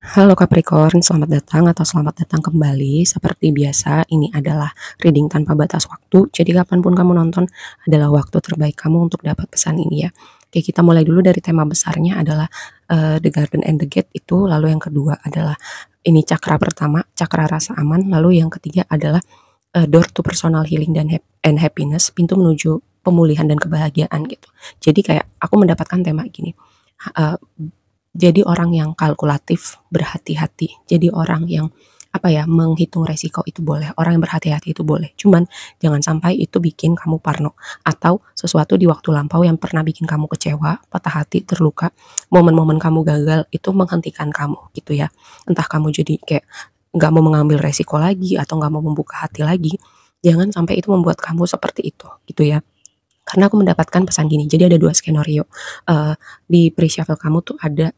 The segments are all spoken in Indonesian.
Halo Capricorn, selamat datang atau selamat datang kembali. Seperti biasa, ini adalah reading tanpa batas waktu. Jadi kapanpun kamu nonton adalah waktu terbaik kamu untuk dapat pesan ini ya. Oke, kita mulai dulu dari tema besarnya adalah The Garden and the Gate itu. Lalu yang kedua adalah ini cakra pertama, cakra rasa aman. Lalu yang ketiga adalah door to personal healing and happiness, pintu menuju pemulihan dan kebahagiaan gitu. Jadi kayak aku mendapatkan tema gini. uh, jadi orang yang kalkulatif, berhati-hati. Jadi orang yang menghitung resiko itu boleh. Orang yang berhati-hati itu boleh. Cuman jangan sampai itu bikin kamu parno atau sesuatu di waktu lampau yang pernah bikin kamu kecewa, patah hati, terluka, momen-momen kamu gagal itu menghentikan kamu gitu ya. Entah kamu jadi kayak nggak mau mengambil resiko lagi atau nggak mau membuka hati lagi. Jangan sampai itu membuat kamu seperti itu gitu ya. Karena aku mendapatkan pesan gini, jadi ada 2 skenario, di pre-shuffle kamu tuh ada,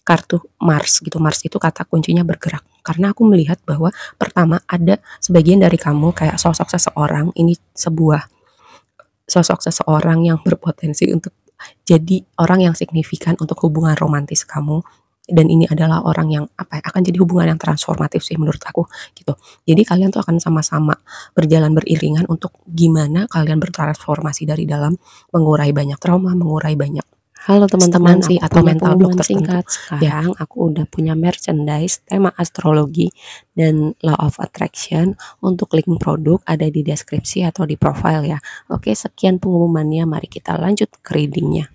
kartu Mars gitu, Mars itu kata kuncinya bergerak. Karena aku melihat bahwa pertama ada sebagian dari kamu kayak sosok seseorang, ini sebuah sosok seseorang yang berpotensi untuk jadi orang yang signifikan untuk hubungan romantis kamu, dan ini adalah orang yang akan jadi hubungan yang transformatif sih menurut aku gitu. Jadi kalian tuh akan sama-sama berjalan beriringan untuk gimana kalian bertransformasi dari dalam, mengurai banyak trauma, mengurai banyak Halo teman-teman, stagnansi aku atau punya mental block pengumuman tertentu. singkat. Ya, Sekarang aku udah punya merchandise tema astrologi dan law of attraction. Untuk link produk ada di deskripsi atau di profile ya. Oke, sekian pengumumannya. Mari kita lanjut ke readingnya.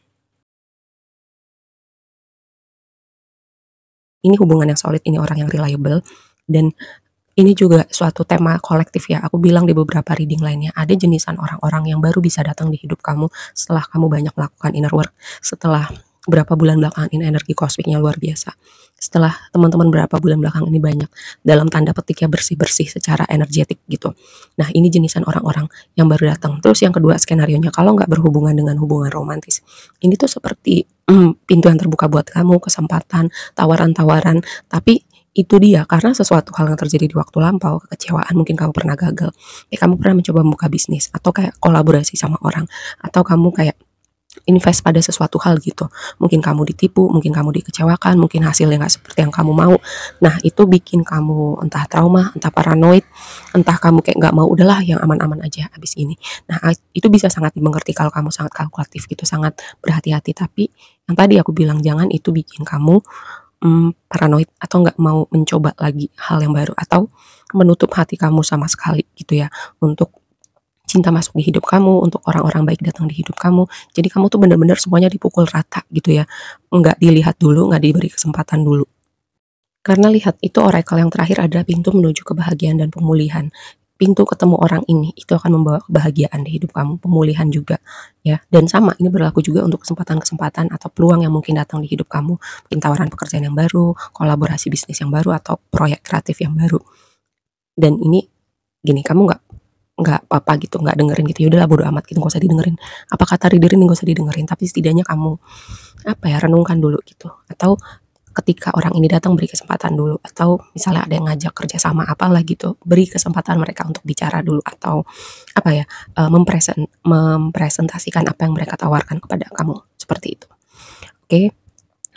ini hubungan yang solid, ini orang yang reliable, dan ini juga suatu tema kolektif ya. Aku bilang di beberapa reading lainnya, ada jenisan orang-orang yang baru bisa datang di hidup kamu setelah kamu banyak melakukan inner work, setelah berapa bulan belakangan ini energi kosmiknya luar biasa. Setelah teman-teman berapa bulan belakang ini banyak dalam tanda petik ya bersih-bersih secara energetik gitu. Nah, ini jenisan orang-orang yang baru datang. Terus yang kedua skenarionya, kalau nggak berhubungan dengan hubungan romantis, ini tuh seperti pintu yang terbuka buat kamu, kesempatan, tawaran-tawaran, tapi itu dia, karena sesuatu hal yang terjadi di waktu lampau, kekecewaan, mungkin kamu pernah gagal, kamu pernah mencoba membuka bisnis, atau kayak kolaborasi sama orang, atau kamu kayak invest pada sesuatu hal gitu. Mungkin kamu ditipu, mungkin kamu dikecewakan, mungkin hasilnya nggak seperti yang kamu mau. Nah, itu bikin kamu entah trauma, entah paranoid, entah kamu kayak nggak mau, udahlah yang aman-aman aja abis ini. Nah, itu bisa sangat dimengerti kalau kamu sangat kalkulatif gitu, sangat berhati-hati. Tapi yang tadi aku bilang, jangan itu bikin kamu paranoid atau nggak mau mencoba lagi hal yang baru, atau menutup hati kamu sama sekali gitu ya untuk cinta masuk di hidup kamu, untuk orang-orang baik datang di hidup kamu. Jadi kamu tuh bener-bener semuanya dipukul rata gitu ya, nggak dilihat dulu, nggak diberi kesempatan dulu. Karena lihat, itu oracle yang terakhir adalah pintu menuju kebahagiaan dan pemulihan. Pintu ketemu orang ini itu akan membawa kebahagiaan di hidup kamu, pemulihan juga ya. Dan sama, ini berlaku juga untuk kesempatan-kesempatan atau peluang yang mungkin datang di hidup kamu, mungkin tawaran pekerjaan yang baru, kolaborasi bisnis yang baru, atau proyek kreatif yang baru. Dan ini gini, kamu nggak apa-apa gitu, nggak dengerin gitu, ya udahlah bodo amat gitu, nggak usah didengerin apa kata reader ini, nggak usah didengerin, tapi setidaknya kamu renungkan dulu gitu. Atau ketika orang ini datang, beri kesempatan dulu, atau misalnya ada yang ngajak kerja sama apalah gitu, beri kesempatan mereka untuk bicara dulu, atau mempresentasikan apa yang mereka tawarkan kepada kamu, seperti itu. Oke,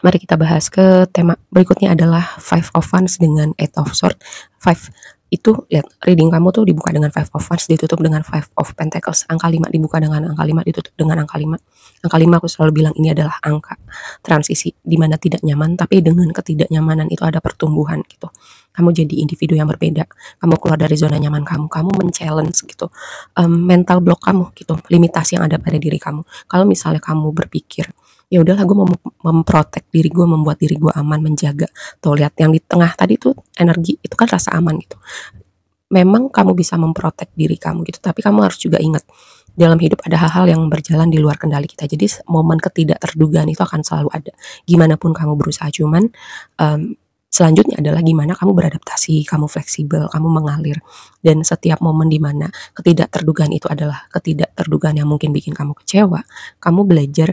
mari kita bahas ke tema berikutnya adalah Five of Wands dengan Eight of Swords. Five itu, lihat, reading kamu tuh dibuka dengan Five of Wands, ditutup dengan Five of Pentacles. Angka 5 dibuka dengan angka 5, ditutup dengan angka 5. Angka 5 aku selalu bilang ini adalah angka transisi, dimana tidak nyaman, tapi dengan ketidaknyamanan itu ada pertumbuhan gitu. Kamu jadi individu yang berbeda, kamu keluar dari zona nyaman kamu men-challenge gitu, mental block kamu gitu, limitasi yang ada pada diri kamu. Kalau misalnya kamu berpikir, ya udahlah gue mau memprotek diri gue, membuat diri gue aman, menjaga. Tuh lihat yang di tengah tadi tuh energi, itu kan rasa aman gitu. Memang kamu bisa memprotek diri kamu gitu, tapi kamu harus juga ingat, dalam hidup ada hal-hal yang berjalan di luar kendali kita. Jadi momen ketidakterdugaan itu akan selalu ada. Gimana pun kamu berusaha, cuman selanjutnya adalah gimana kamu beradaptasi, kamu fleksibel, kamu mengalir. Dan setiap momen dimana ketidakterdugaan itu adalah ketidakterdugaan yang mungkin bikin kamu kecewa, kamu belajar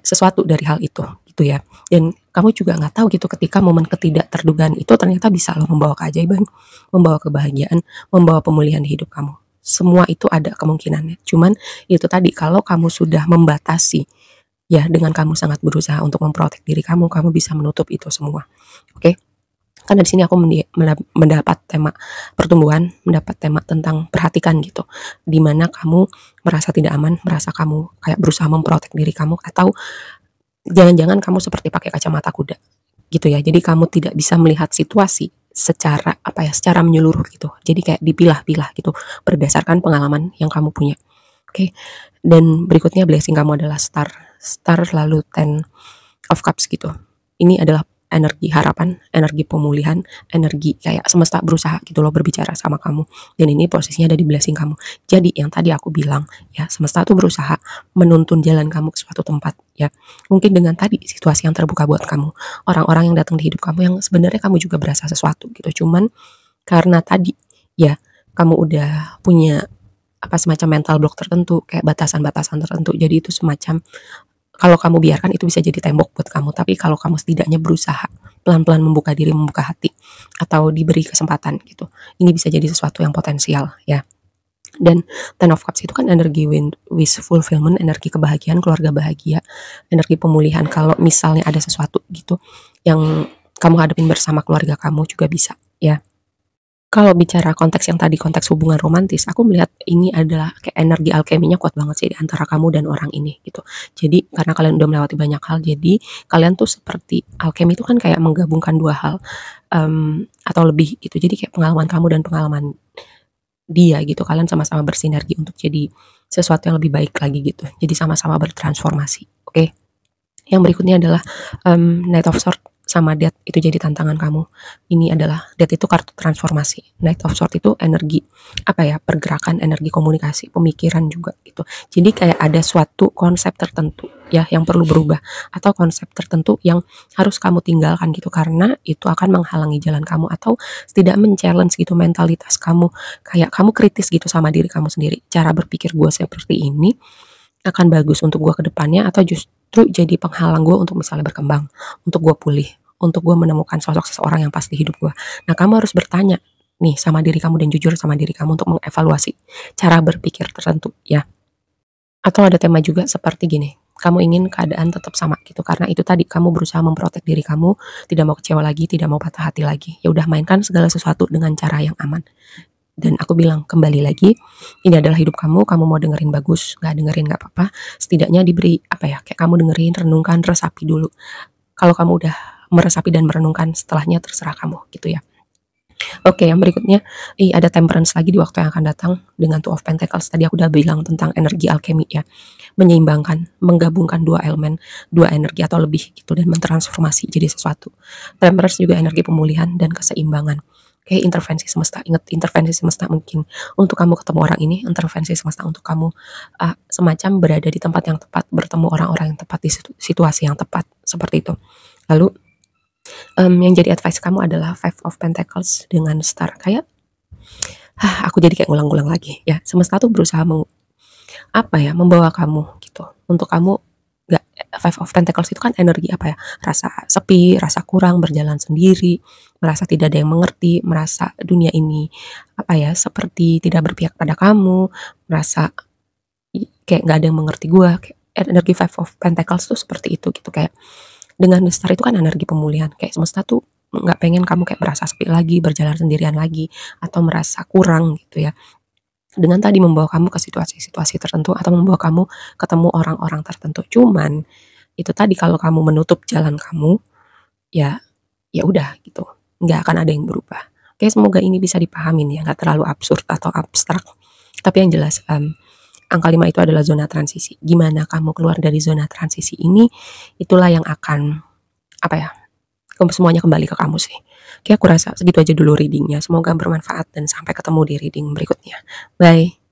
sesuatu dari hal itu gitu ya. Dan kamu juga nggak tahu gitu, ketika momen ketidakterdugaan itu ternyata bisa loh membawa keajaiban, membawa kebahagiaan, membawa pemulihan di hidup kamu. Semua itu ada kemungkinannya. Cuman itu tadi, kalau kamu sudah membatasi ya, dengan kamu sangat berusaha untuk memprotek diri kamu, kamu bisa menutup itu semua. Oke? Karena di sini aku mendapat tema pertumbuhan, mendapat tema tentang perhatikan gitu. Di mana kamu merasa tidak aman, merasa kamu kayak berusaha memprotek diri kamu, atau jangan-jangan kamu seperti pakai kacamata kuda gitu ya. Jadi kamu tidak bisa melihat situasi secara secara menyeluruh gitu. Jadi kayak dipilah-pilah gitu berdasarkan pengalaman yang kamu punya. Oke. Dan berikutnya blessing kamu adalah star. Star lalu ten of cups gitu. Ini adalah energi harapan, energi pemulihan, energi kayak semesta berusaha gitu loh berbicara sama kamu. Dan ini posisinya ada di blessing kamu. Jadi yang tadi aku bilang ya, semesta tuh berusaha menuntun jalan kamu ke suatu tempat ya. Mungkin dengan tadi situasi yang terbuka buat kamu, orang-orang yang datang di hidup kamu yang sebenarnya kamu juga berasa sesuatu gitu. Cuman karena tadi ya kamu udah punya semacam mental block tertentu, kayak batasan-batasan tertentu. Jadi itu semacam kalau kamu biarkan itu bisa jadi tembok buat kamu, tapi kalau kamu setidaknya berusaha pelan-pelan membuka diri, membuka hati, atau diberi kesempatan gitu, ini bisa jadi sesuatu yang potensial ya. Dan Ten of Cups itu kan energi wish fulfillment, energi kebahagiaan, keluarga bahagia, energi pemulihan. Kalau misalnya ada sesuatu gitu yang kamu hadapin bersama keluarga kamu juga bisa ya. Kalau bicara konteks yang tadi, konteks hubungan romantis, aku melihat ini adalah kayak energi alkeminya kuat banget sih di antara kamu dan orang ini gitu. Jadi karena kalian udah melewati banyak hal, jadi kalian tuh seperti alkemi itu kan kayak menggabungkan dua hal atau lebih gitu. Jadi kayak pengalaman kamu dan pengalaman dia gitu. Kalian sama-sama bersinergi untuk jadi sesuatu yang lebih baik lagi gitu. Jadi sama-sama bertransformasi. Oke. Yang berikutnya adalah Knight of Swords sama Death, itu jadi tantangan kamu. Ini adalah Death itu kartu transformasi. Knight of Swords itu energi pergerakan, energi komunikasi, pemikiran juga gitu. Jadi kayak ada suatu konsep tertentu ya yang perlu berubah, atau konsep tertentu yang harus kamu tinggalkan gitu, karena itu akan menghalangi jalan kamu, atau tidak men-challenge gitu mentalitas kamu. Kayak kamu kritis gitu sama diri kamu sendiri. Cara berpikir gue seperti ini akan bagus untuk gue ke depannya, atau justru jadi penghalang gue untuk misalnya berkembang, untuk gue pulih, untuk gue menemukan sosok seseorang yang pas di hidup gue. Nah, kamu harus bertanya nih sama diri kamu dan jujur sama diri kamu untuk mengevaluasi cara berpikir tertentu ya. Atau ada tema juga seperti gini, kamu ingin keadaan tetap sama gitu, karena itu tadi kamu berusaha memprotek diri kamu, tidak mau kecewa lagi, tidak mau patah hati lagi. Ya udah, mainkan segala sesuatu dengan cara yang aman. Dan aku bilang kembali lagi, ini adalah hidup kamu mau dengerin bagus, nggak dengerin nggak apa-apa, setidaknya diberi kayak kamu dengerin, renungkan, resapi dulu. Kalau kamu udah meresapi dan merenungkan, setelahnya terserah kamu gitu ya. Oke, yang berikutnya ada Temperance lagi di waktu yang akan datang dengan Two of Pentacles. Tadi aku udah bilang tentang energi alkemi ya, menyeimbangkan, menggabungkan dua elemen, dua energi atau lebih gitu, dan mentransformasi jadi sesuatu. Temperance juga energi pemulihan dan keseimbangan. Kayak intervensi semesta. Ingat, intervensi semesta mungkin untuk kamu ketemu orang ini, intervensi semesta untuk kamu semacam berada di tempat yang tepat, bertemu orang-orang yang tepat di situasi yang tepat, seperti itu. Lalu yang jadi advice kamu adalah Five of Pentacles dengan Star. Kayak aku jadi kayak ngulang-ngulang lagi ya. Semesta tuh berusaha membawa kamu gitu, untuk kamu nggak. Five of Pentacles itu kan energi rasa sepi, rasa kurang, berjalan sendiri, merasa tidak ada yang mengerti, merasa dunia ini seperti tidak berpihak pada kamu, merasa kayak nggak ada yang mengerti gue. Kayak energi Five of Pentacles tuh seperti itu gitu. Kayak dengan Star itu kan energi pemulihan, kayak semesta tuh nggak pengen kamu kayak merasa sepi lagi, berjalan sendirian lagi, atau merasa kurang gitu ya, dengan tadi membawa kamu ke situasi-situasi tertentu, atau membawa kamu ketemu orang-orang tertentu. Cuman itu tadi, kalau kamu menutup jalan kamu ya udah gitu, nggak akan ada yang berubah. Oke, semoga ini bisa dipahamin ya, nggak terlalu absurd atau abstrak, tapi yang jelas angka 5 itu adalah zona transisi. Gimana kamu keluar dari zona transisi ini, itulah yang akan semuanya kembali ke kamu sih. Oke, aku rasa segitu aja dulu readingnya. Semoga bermanfaat dan sampai ketemu di reading berikutnya. Bye.